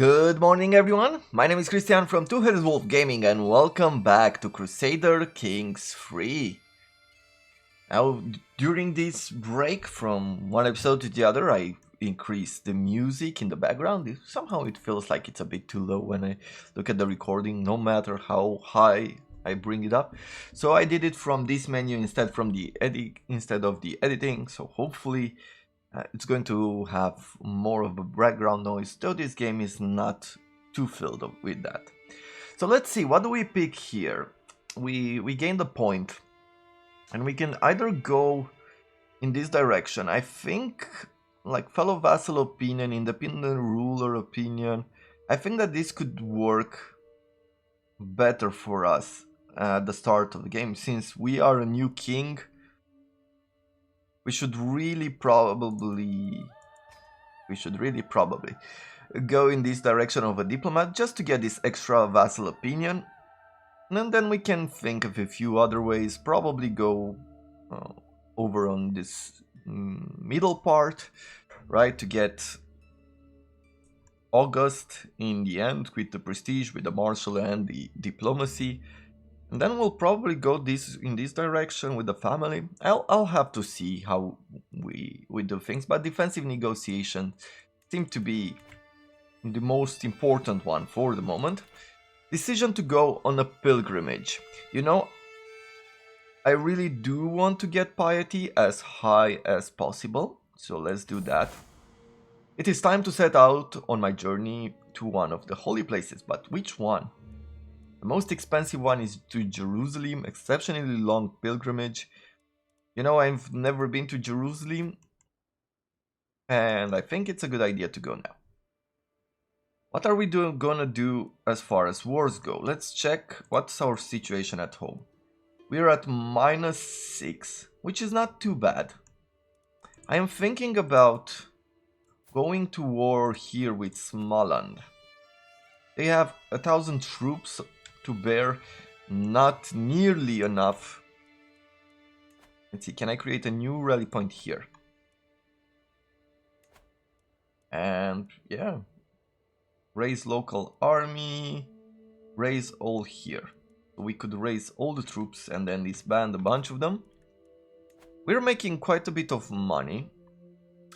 Good morning everyone, my name is Christian from Two-Headed Wolf Gaming and welcome back to Crusader Kings 3. Now, during this break from one episode to the other, I increased the music in the background. Somehow it feels like it's a bit too low when I look at the recording, no matter how high I bring it up. So I did it from this menu instead of the editing, so hopefully it's going to have more of a background noise, though this game is not too filled with that. So let's see, what do we pick here? We gained a point, and we can either go in this direction. I think, like fellow vassal opinion, independent ruler opinion, I think that this could work better for us at the start of the game, since we are a new king. We should really probably go in this direction of a diplomat just to get this extra vassal opinion, and then we can think of a few other ways. Probably go over on this middle part, right, to get August in the end with the prestige, with the martial and the diplomacy. And then we'll probably go in this direction with the family. I'll have to see how we do things, but defensive negotiation seem to be the most important one for the moment. Decision to go on a pilgrimage. You know, I really do want to get piety as high as possible, so let's do that. It is time to set out on my journey to one of the holy places, but which one? The most expensive one is to Jerusalem, exceptionally long pilgrimage. You know, I've never been to Jerusalem, and I think it's a good idea to go now. What are we gonna do as far as wars go? Let's check what's our situation at home. We're at -6, which is not too bad. I am thinking about going to war here with Smoland. They have 1,000 troops to bear, not nearly enough. Let's see, can I create a new rally point here? And yeah, raise local army, raise all here. So we could raise all the troops and then disband a bunch of them. We're making quite a bit of money,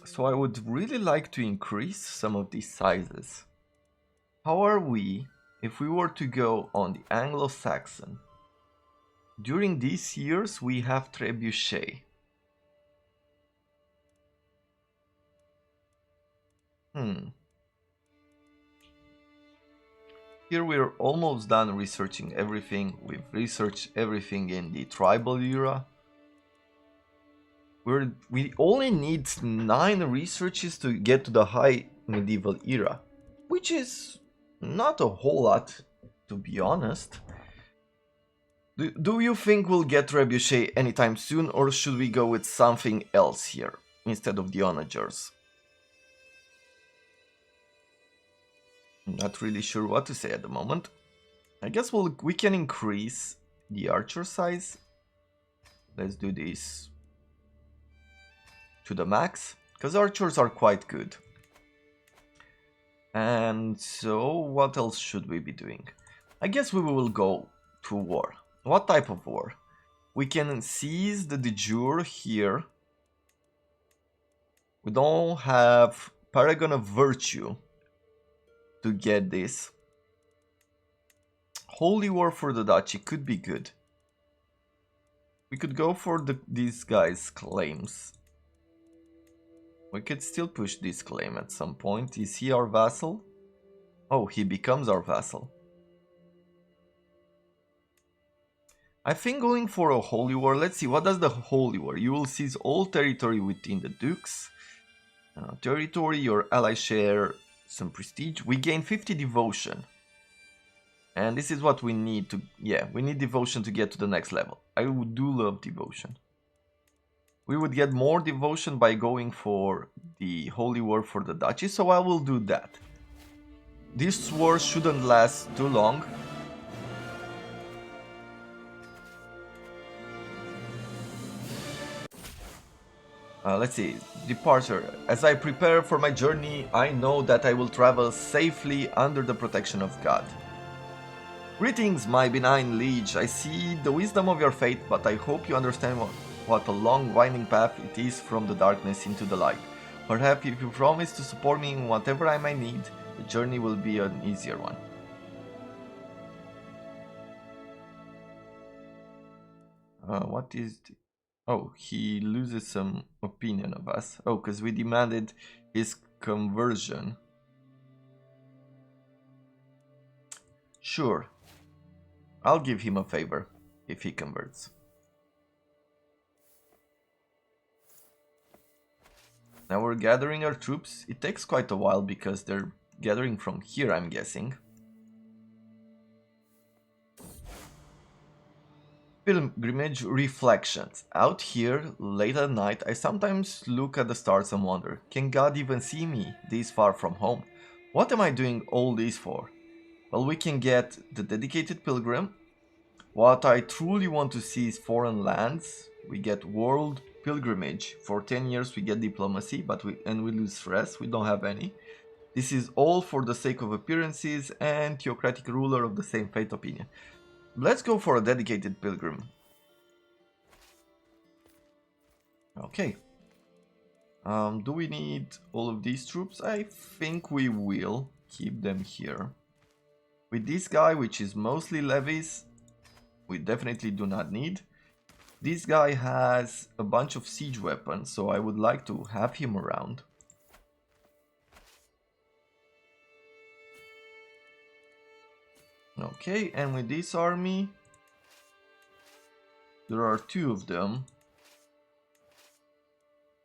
so I would really like to increase some of these sizes. How are we if we were to go on the Anglo-Saxon? During these years we have trebuchet. Here we're almost done researching everything. We've researched everything in the tribal era. We only need 9 researches to get to the high medieval era, which is not a whole lot, to be honest. Do you think we'll get trebuchet anytime soon, or should we go with something else here instead of the onagers? I'm not really sure what to say at the moment. I guess we can increase the archer size. Let's do this to the max, because archers are quite good. And so what else should we be doing? I guess we will go to war. What type of war? We can seize the de jure here. We don't have Paragon of Virtue to get this. Holy War for the Duchy could be good. We could go for these guys' claims. We could still push this claim at some point. Is he our vassal? Oh, he becomes our vassal. I think going for a holy war. Let's see, what does the holy war? You will seize all territory within the dukes. Territory, your ally share some prestige. We gain 50 devotion. And this is what we need to... yeah, we need devotion to get to the next level. I do love devotion. We would get more devotion by going for the holy war for the duchy, so I will do that. This war shouldn't last too long. Let's see. Departure. As I prepare for my journey, I know that I will travel safely under the protection of God. Greetings, my benign liege. I see the wisdom of your fate, but I hope you understand what a long, winding path it is from the darkness into the light. Perhaps if you promise to support me in whatever I may need, the journey will be an easier one. What is... Oh, he loses some opinion of us. Oh, because we demanded his conversion. Sure. I'll give him a favor if he converts. Now we're gathering our troops. It takes quite a while because they're gathering from here, I'm guessing. Pilgrimage reflections. Out here, late at night, I sometimes look at the stars and wonder, can God even see me this far from home? What am I doing all this for? Well, we can get the dedicated pilgrim. What I truly want to see is foreign lands. We get world pilgrimage. For 10 years we get diplomacy, but we lose stress. We don't have any. This is all for the sake of appearances and theocratic ruler of the same faith opinion. Let's go for a dedicated pilgrim. Okay. Do we need all of these troops? I think we will keep them here. With this guy, which is mostly levies, we definitely do not need. This guy has a bunch of siege weapons, so I would like to have him around. Okay, and with this army, there are 2 of them.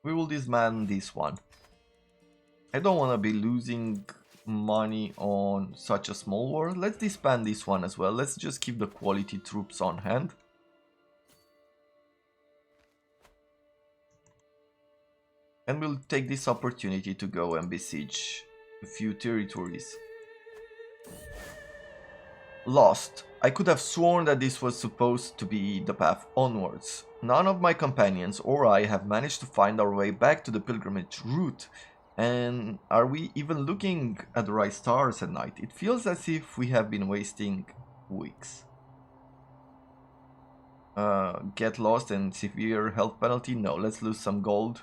We will disband this one. I don't want to be losing money on such a small war. Let's disband this one as well. Let's just keep the quality troops on hand. And we'll take this opportunity to go and besiege a few territories. Lost. I could have sworn that this was supposed to be the path onwards. None of my companions or I have managed to find our way back to the pilgrimage route. And are we even looking at the right stars at night? It feels as if we have been wasting weeks. Get lost and severe health penalty? No, let's lose some gold.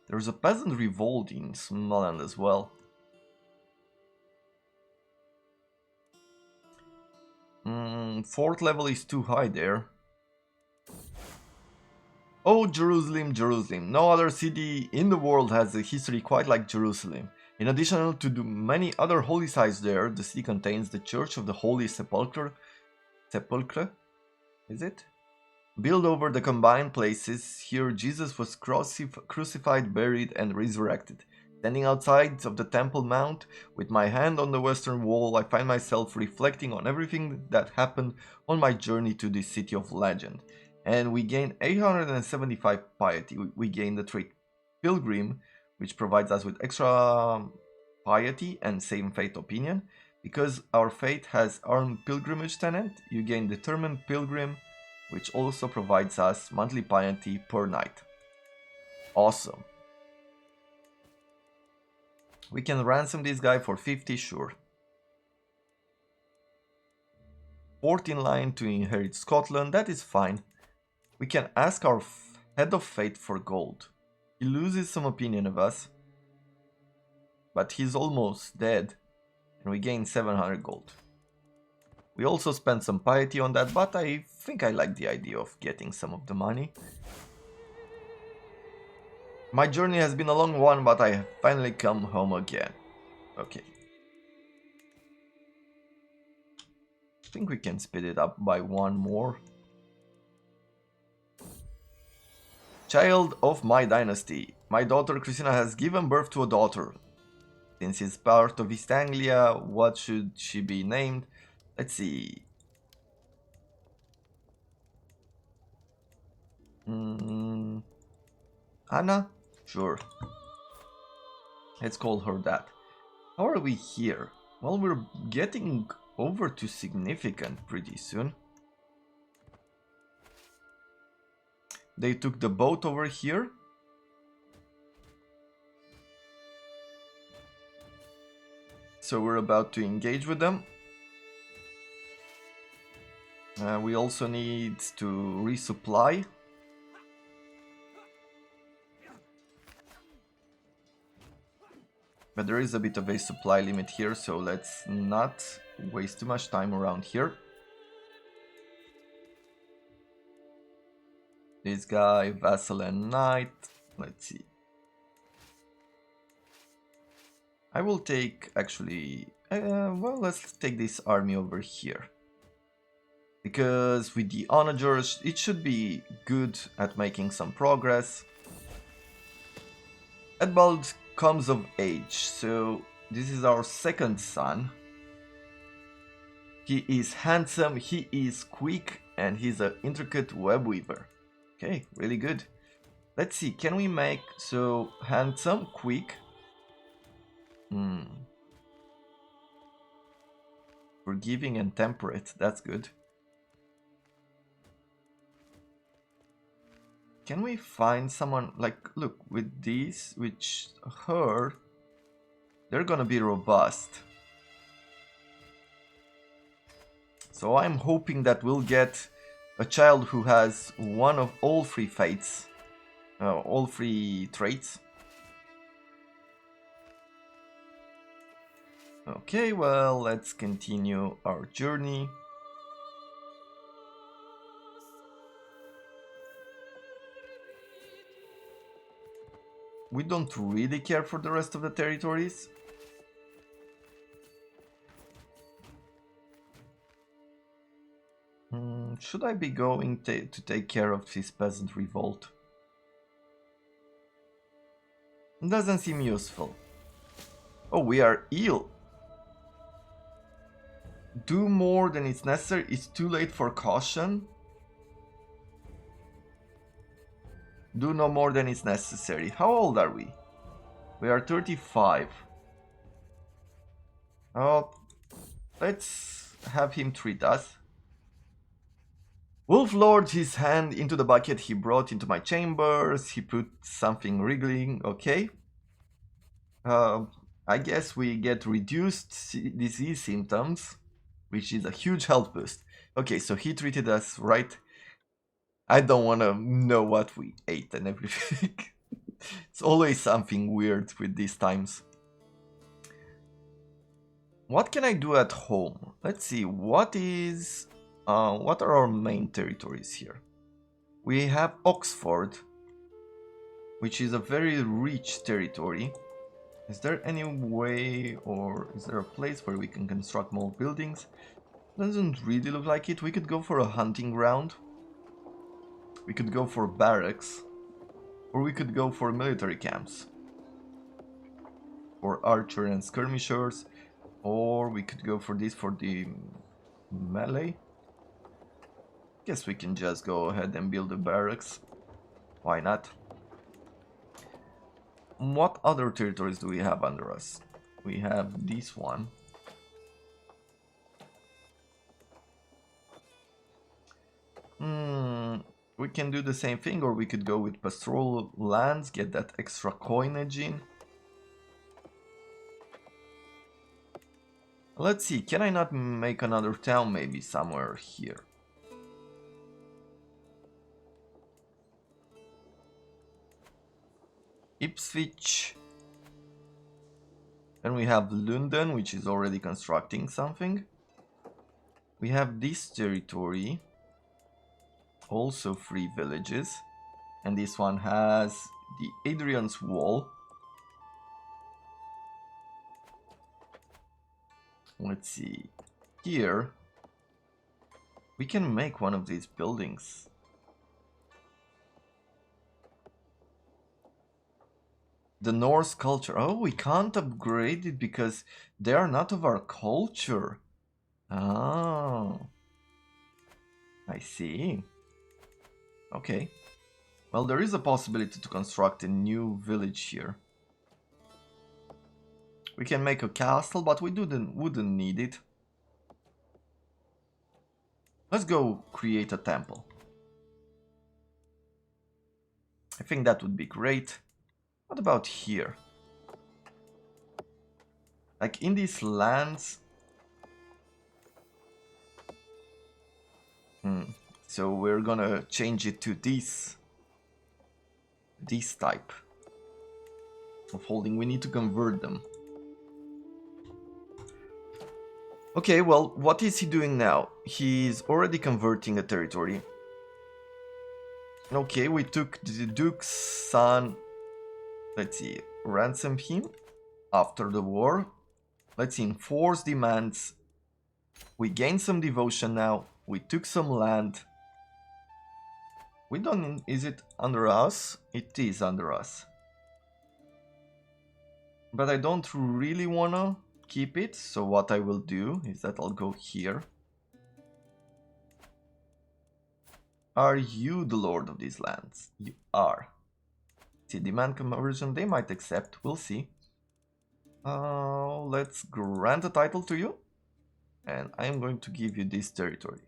There's a peasant revolt in Småland as well. Fourth level is too high there. Oh, Jerusalem, Jerusalem. No other city in the world has a history quite like Jerusalem. In addition to the many other holy sites there, the city contains the Church of the Holy Sepulchre. Sepulchre? Is it? Built over the combined places, here Jesus was crucified, buried, and resurrected. Standing outside of the Temple Mount, with my hand on the western wall, I find myself reflecting on everything that happened on my journey to this city of legend. And we gain 875 piety. We gain the trait Pilgrim, which provides us with extra piety and same faith opinion. Because our faith has Armed Pilgrimage Tenant, you gain Determined Pilgrim, which also provides us monthly piety per night. Awesome. We can ransom this guy for 50, sure. 14 line to inherit Scotland, that is fine. We can ask our head of fate for gold. He loses some opinion of us, but he's almost dead, and we gain 700 gold. We also spent some piety on that, but I think I like the idea of getting some of the money. My journey has been a long one, but I have finally come home again. Okay. I think we can speed it up by 1 more. Child of my dynasty. My daughter Christina has given birth to a daughter. Since it's part of East Anglia, what should she be named? Let's see. Anna? Sure. Let's call her that. How are we here? Well, we're getting over to significant pretty soon. They took the boat over here. So we're about to engage with them. We also need to resupply. But there is a bit of a supply limit here, so let's not waste too much time around here. This guy, vassal and knight. Let's see. I will take, actually, well, let's take this army over here. Because with the onagers, it should be good at making some progress. Edbald comes of age, so this is our second son. He is handsome, he is quick, and he's an intricate web weaver. Okay, really good. Let's see, can we make, so handsome, quick. Forgiving and temperate, that's good. Can we find someone, like, look, with these, which her, they're gonna be robust. So I'm hoping that we'll get a child who has one of all three fates, all three traits. Okay, well, let's continue our journey. We don't really care for the rest of the territories. Should I be going to take care of this peasant revolt? Doesn't seem useful. Oh, we are ill. Do more than it's necessary. It's too late for caution. Do no more than is necessary. How old are we? We are 35. Oh, let's have him treat us. Wolf lowered his hand into the bucket he brought into my chambers. He put something wriggling. Okay. I guess we get reduced disease symptoms, which is a huge health boost. Okay, so he treated us right. I don't want to know what we ate and everything. It's always something weird with these times. What can I do at home? Let's see, what are our main territories here? We have Oxford, which is a very rich territory. Is there any way, or is there a place where we can construct more buildings? Doesn't really look like it. We could go for a hunting ground. We could go for barracks. Or we could go for military camps. For archer and skirmishers. Or we could go for this for the melee. Guess we can just go ahead and build the barracks. Why not? What other territories do we have under us? We have this one. We can do the same thing, or we could go with pastoral lands, get that extra coinage in. Let's see, can I not make another town maybe somewhere here? Ipswich. Then we have London, which is already constructing something. We have this territory. Also 3 villages. And this one has the Adrian's Wall. Let's see. Here, we can make one of these buildings. The Norse culture. Oh, we can't upgrade it because they are not of our culture. Oh. I see. Okay. Well, there is a possibility to construct a new village here. We can make a castle, but we wouldn't need it. Let's go create a temple. I think that would be great. What about here? Like in these lands... So we're gonna change it to this type of holding. We need to convert them. Okay, well, what is he doing now? He's already converting a territory. Okay, we took the Duke's son. Let's see, ransom him after the war. Let's see, enforce demands. We gained some devotion now. We took some land. We don't... Is it under us? It is under us. But I don't really wanna keep it, so what I will do is that I'll go here. Are you the lord of these lands? You are. See, demand conversion, they might accept, we'll see. Let's grant a title to you. And I'm going to give you this territory.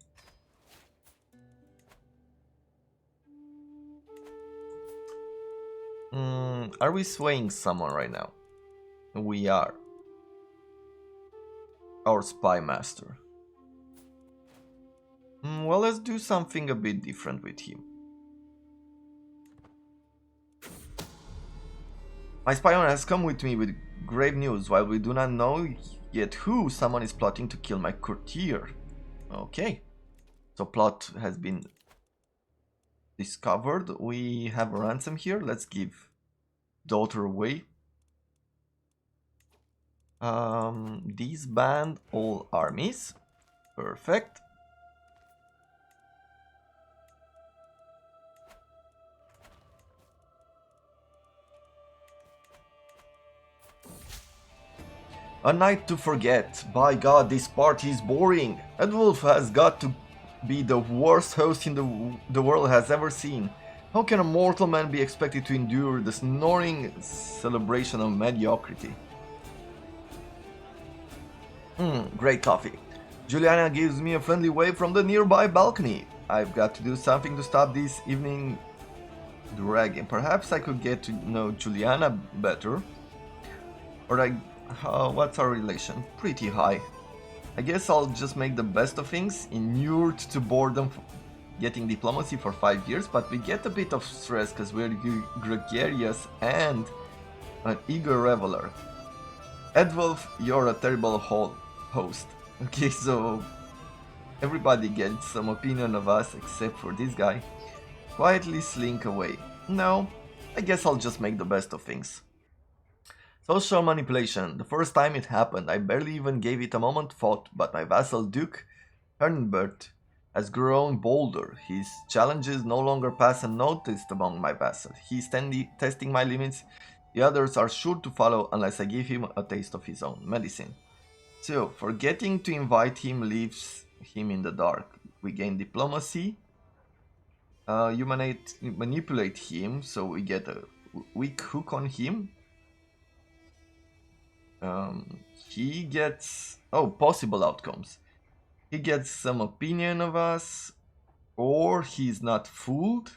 Are we swaying someone right now? We are. Our spy master. Well, let's do something a bit different with him. My spy has come with me with grave news. While we do not know yet who, someone is plotting to kill my courtier. Okay. So plot has been discovered. We have a ransom here. Let's give daughter away. Disband all armies. Perfect. A night to forget. By God, this party is boring. Edwulf has got to be the worst host in the world has ever seen. How can a mortal man be expected to endure the snoring celebration of mediocrity? Great coffee. Juliana gives me a friendly wave from the nearby balcony. I've got to do something to stop this evening dragging. Perhaps I could get to know Juliana better. Or what's our relation? Pretty high. I guess I'll just make the best of things, inured to boredom, getting diplomacy for 5 years, but we get a bit of stress because we're gregarious and an eager reveler. Edwulf, you're a terrible host. Okay, so everybody gets some opinion of us except for this guy. Quietly slink away. No, I guess I'll just make the best of things. Social manipulation. The first time it happened, I barely even gave it a moment thought, but my vassal Duke Herrenbert has grown bolder. His challenges no longer pass unnoticed among my vassals. He's testing my limits. The others are sure to follow unless I give him a taste of his own medicine. So, forgetting to invite him leaves him in the dark. We gain diplomacy. You manipulate him, so we get a weak hook on him. He gets... Oh, possible outcomes. He gets some opinion of us, or he's not fooled,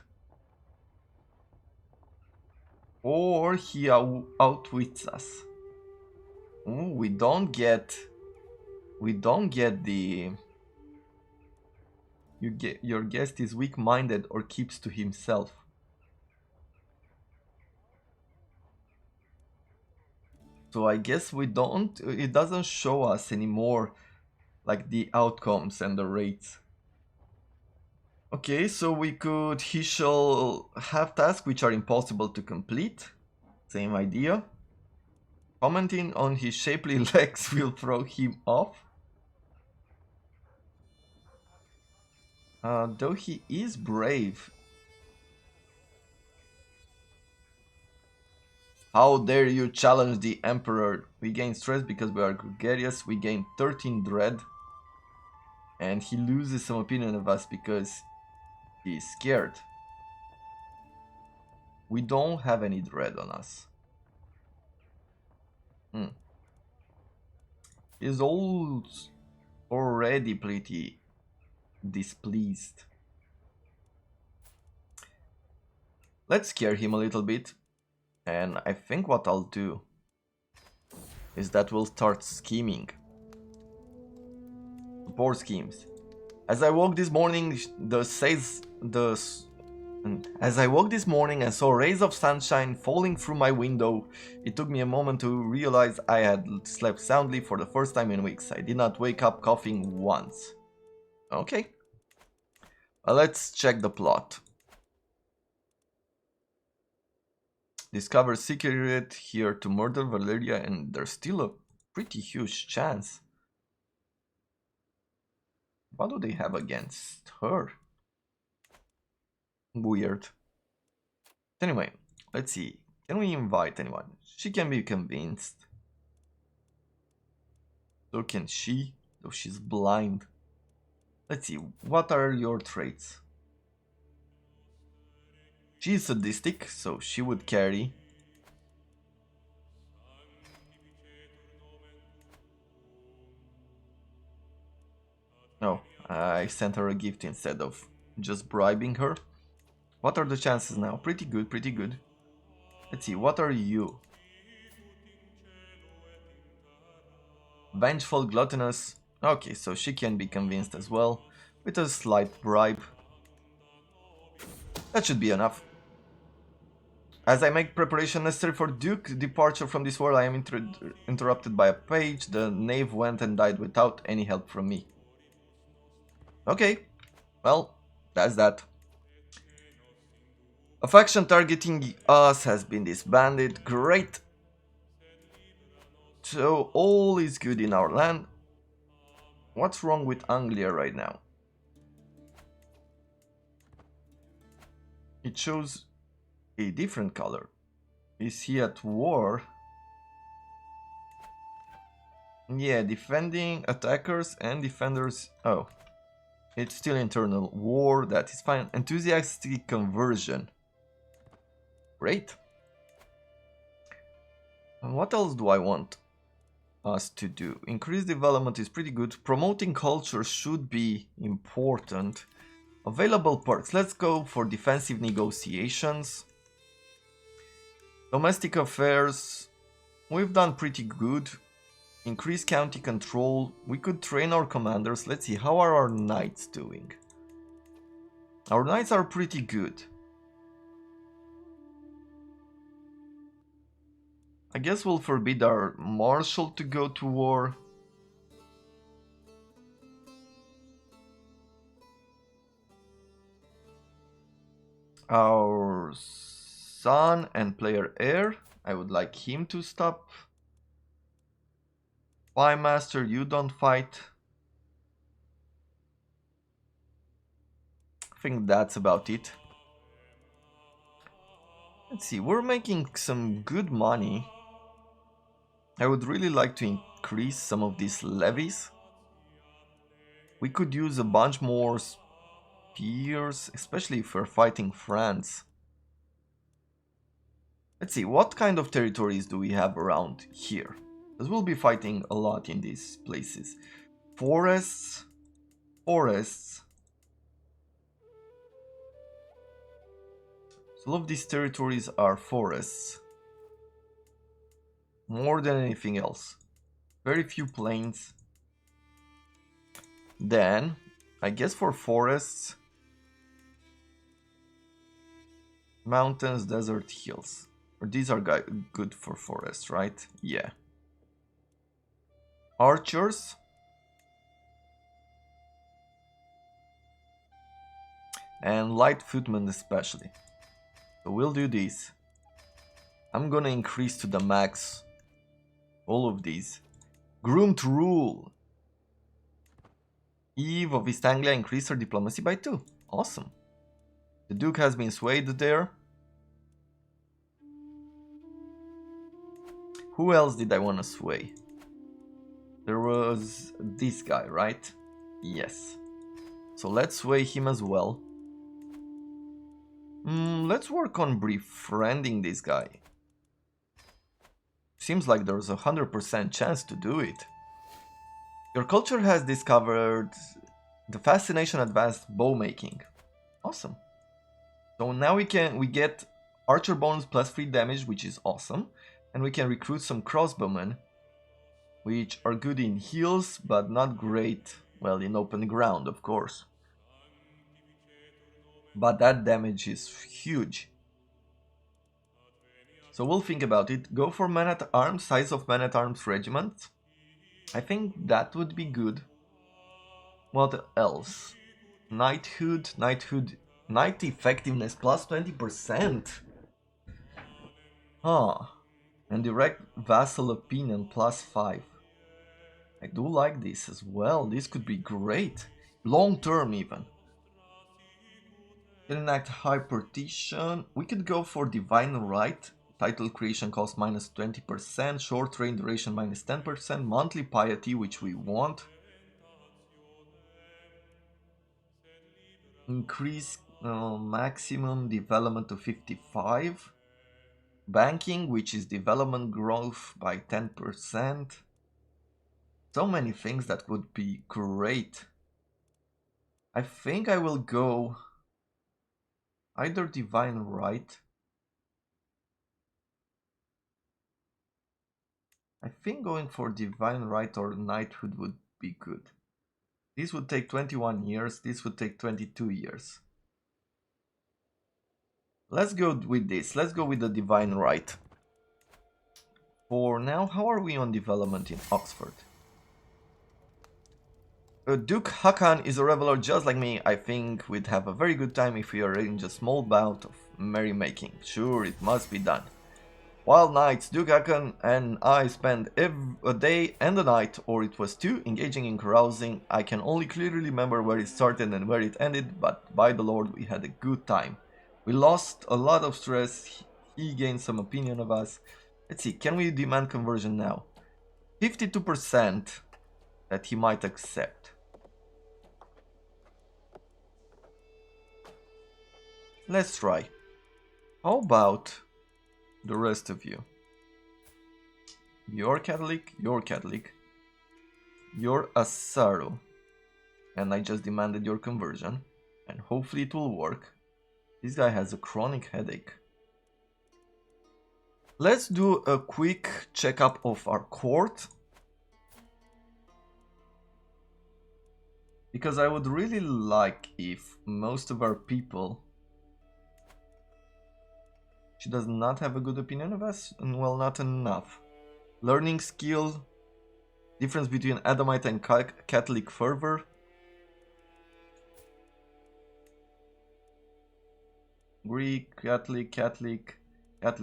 or he outwits us. Ooh, we don't get the... Your guest is weak-minded or keeps to himself. So I guess we don't... It doesn't show us anymore like the outcomes and the rates. Okay, so we could... He shall have tasks which are impossible to complete. Same idea. Commenting on his shapely legs will throw him off. Though he is brave. How dare you challenge the Emperor? We gain stress because we are gregarious. We gain 13 dread. And he loses some opinion of us because he's scared. We don't have any dread on us. He's already pretty displeased. Let's scare him a little bit. And I think what I'll do is that we'll start scheming. Support schemes. As I woke this morning, as I woke this morning and saw rays of sunshine falling through my window, it took me a moment to realize I had slept soundly for the first time in weeks. I did not wake up coughing once. Okay. Let's check the plot. Discover secret here to murder Valeria, and there's still a pretty huge chance. What do they have against her? Weird. Anyway, let's see. Can we invite anyone? She can be convinced. So can she, though she's blind. Let's see, what are your traits? She's sadistic, so she would carry. No, I sent her a gift instead of just bribing her. What are the chances now? Pretty good, pretty good. Let's see, what are you? Vengeful, gluttonous. Okay, so she can be convinced as well, with a slight bribe. That should be enough. As I make preparation necessary for Duke departure from this world, I am interrupted by a page. The knave went and died without any help from me. Okay, well, that's that. A faction targeting us has been disbanded. Great. So all is good in our land. What's wrong with Anglia right now? It shows a different color. Is he at war? Yeah, defending attackers and defenders. Oh, it's still internal war. That is fine. Enthusiastic conversion. Great. And what else do I want us to do? Increased development is pretty good. Promoting culture should be important. Available perks. Let's go for defensive negotiations. Domestic affairs. We've done pretty good. Increase county control. We could train our commanders. Let's see, how are our knights doing? Our knights are pretty good. I guess we'll forbid our marshal to go to war. Our son and player heir, I would like him to stop. Spy master, you don't fight. I think that's about it. Let's see, we're making some good money. I would really like to increase some of these levies. We could use a bunch more spears, especially if we're fighting France. Let's see, what kind of territories do we have around here? Because we'll be fighting a lot in these places. Forests. Forests. So all of these territories are forests. More than anything else. Very few plains. Then, I guess for forests, mountains, desert, hills. Or these are good for forests, right? Yeah. Archers. And light footmen especially. So we'll do this. I'm gonna increase to the max all of these. Groom to rule. Eve of East Anglia increased her diplomacy by 2. Awesome. The Duke has been swayed there. Who else did I want to sway? There was this guy, right? Yes. So let's sway him as well. Let's work on befriending this guy. Seems like there's a 100% chance to do it. Your culture has discovered the fascination advanced bow making. Awesome. So now we get Archer bonus plus 3 damage, which is awesome. And we can recruit some crossbowmen, which are good in hills, but not great, well, in open ground, of course. But that damage is huge. So we'll think about it. Go for men-at-arms, size of men-at-arms regiment. I think that would be good. What else? Knighthood, knight effectiveness plus 20%. Huh. And direct vassal opinion plus 5. I do like this as well. This could be great. Long term even. Can enact high partition. We could go for divine right. Title creation cost minus 20%. Short reign duration minus 10%. Monthly piety, which we want. Increase maximum development to 55. Banking, which is development growth by 10%. So many things that would be great. I think I will go either divine right. I think going for divine right or knighthood would be good. This would take 21 years, this would take 22 years. Let's go with this. Let's go with the divine right. For now, how are we on development in Oxford? Duke Hakan is a reveler just like me. I think we'd have a very good time if we arrange a small bout of merrymaking. Sure, it must be done. Wild nights, Duke Hakan and I spent a day and a night, or it was two, engaging in carousing. I can only clearly remember where it started and where it ended, but by the Lord, we had a good time. We lost a lot of stress. He gained some opinion of us. Let's see, can we demand conversion now? 52% that he might accept. Let's try. How about the rest of you? You're Catholic, you're Catholic. You're a Saru. And I just demanded your conversion. And hopefully it will work. This guy has a chronic headache. Let's do a quick checkup of our court. Because I would really like if most of our people... She does not have a good opinion of us, and well, not enough. Learning skill, difference between Adamite and Catholic fervor. Greek, Catholic,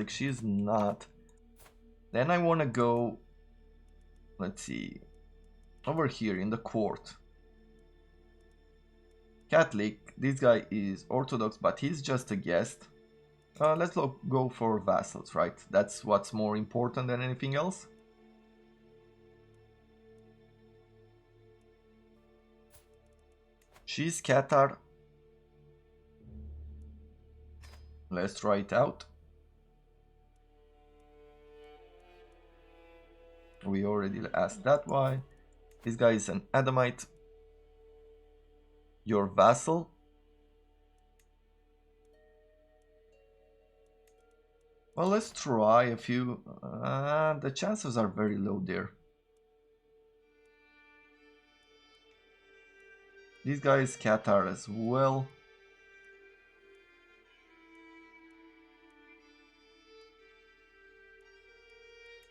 she's not. Then I want to go, let's see, over here in the court. Catholic, this guy is Orthodox, but he's just a guest. Let's go for vassals, right? That's what's more important than anything else. She's Qatar. Let's try it out. We already asked that one. This guy is an Adamite. Your vassal. Well, let's try a few. The chances are very low there. This guy is Qatar as well.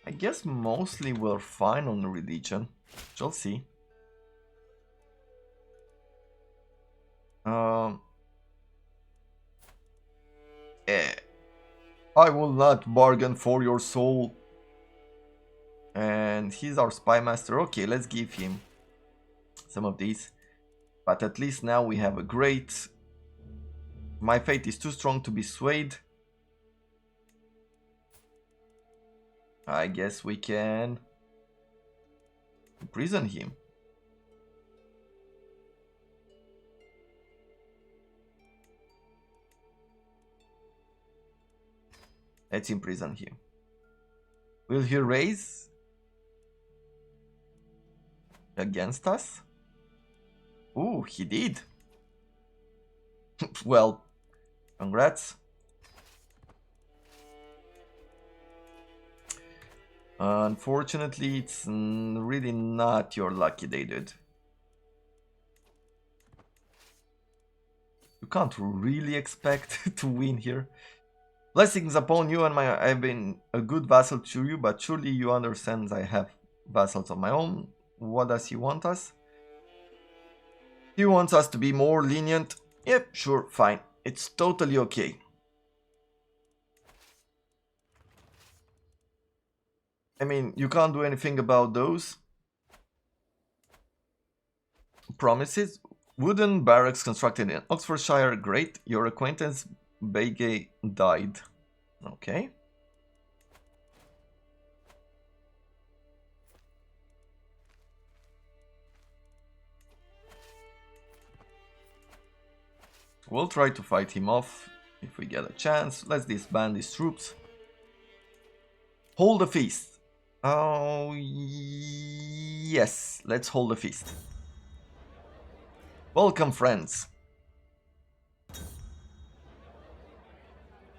I guess mostly we're fine on the religion. Shall see. I will not bargain for your soul. And he's our spy master. Okay, let's give him some of these. But at least now we have a great... My fate is too strong to be swayed. I guess we can imprison him. Let's imprison him. Will he raise against us? Ooh, he did. Well, congrats. Unfortunately, it's really not your lucky day, dude. You can't really expect to win here. Blessings upon you, and I've been a good vassal to you, but surely you understand I have vassals of my own. What does he want us? He wants us to be more lenient. Yep, sure, fine. It's totally okay. I mean, you can't do anything about those promises. Wooden barracks constructed in Oxfordshire. Great. Your acquaintance Begay died. Okay. We'll try to fight him off if we get a chance. Let's disband his troops. Hold a feast. Oh, yes. Let's hold a feast. Welcome, friends.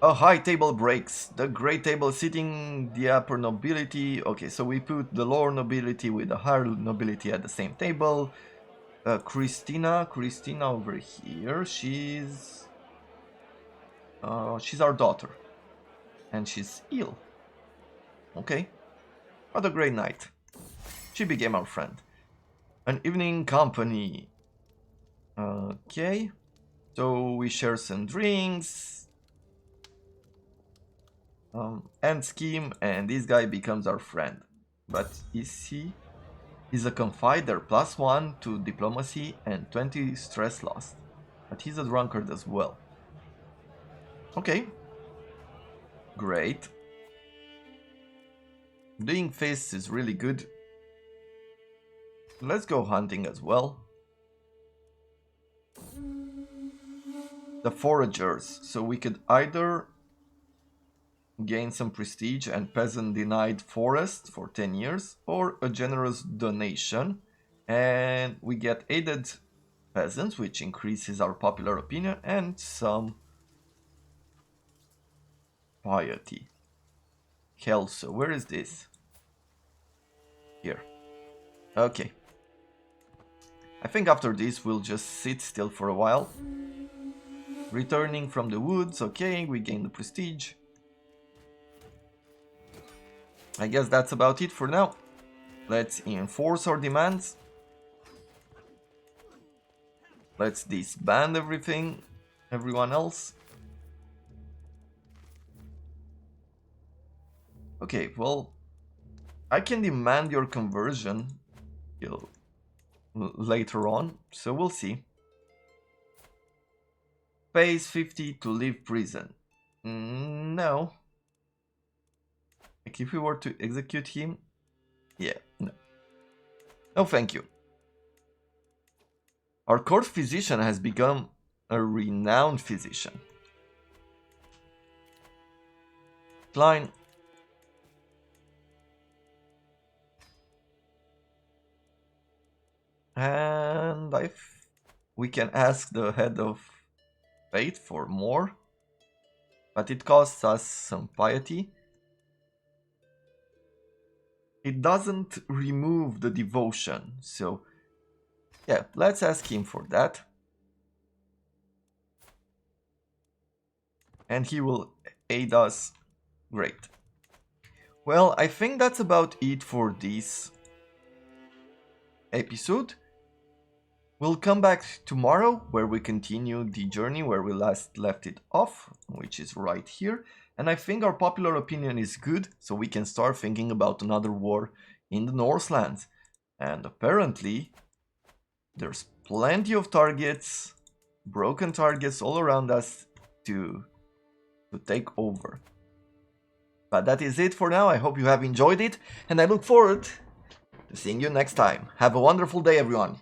A high table breaks. The great table sitting the upper nobility. Okay, so we put the lower nobility with the higher nobility at the same table. Christina over here. She's our daughter, and she's ill. Okay, what a great night. She became our friend. An evening company. Okay, so we share some drinks. End scheme, and this guy becomes our friend. But is he? He's a confider, +1 to diplomacy and 20 stress lost. But he's a drunkard as well. Okay. Great. Doing fists is really good. Let's go hunting as well. The foragers. So we could either gain some prestige and peasant denied forest for 10 years, or a generous donation, and we get aided peasants, which increases our popular opinion, and some piety. Kelso, where is this? Here. Okay. I think after this we'll just sit still for a while. Returning from the woods, okay, we gain the prestige. I guess that's about it for now. Let's enforce our demands. Let's disband everyone else. Okay, well, I can demand your conversion later on, so we'll see. Pays 50 to leave prison. No. Like if we were to execute him, yeah, no. No, thank you. Our court physician has become a renowned physician. Klein. And we can ask the head of faith for more, but it costs us some piety. It doesn't remove the devotion, so yeah, let's ask him for that. And he will aid us. Great. Well, I think that's about it for this episode. We'll come back tomorrow where we continue the journey where we last left it off, which is right here. And I think our popular opinion is good, so we can start thinking about another war in the Northlands. And apparently, there's plenty of targets, broken targets all around us to take over. But that is it for now. I hope you have enjoyed it, and I look forward to seeing you next time. Have a wonderful day, everyone.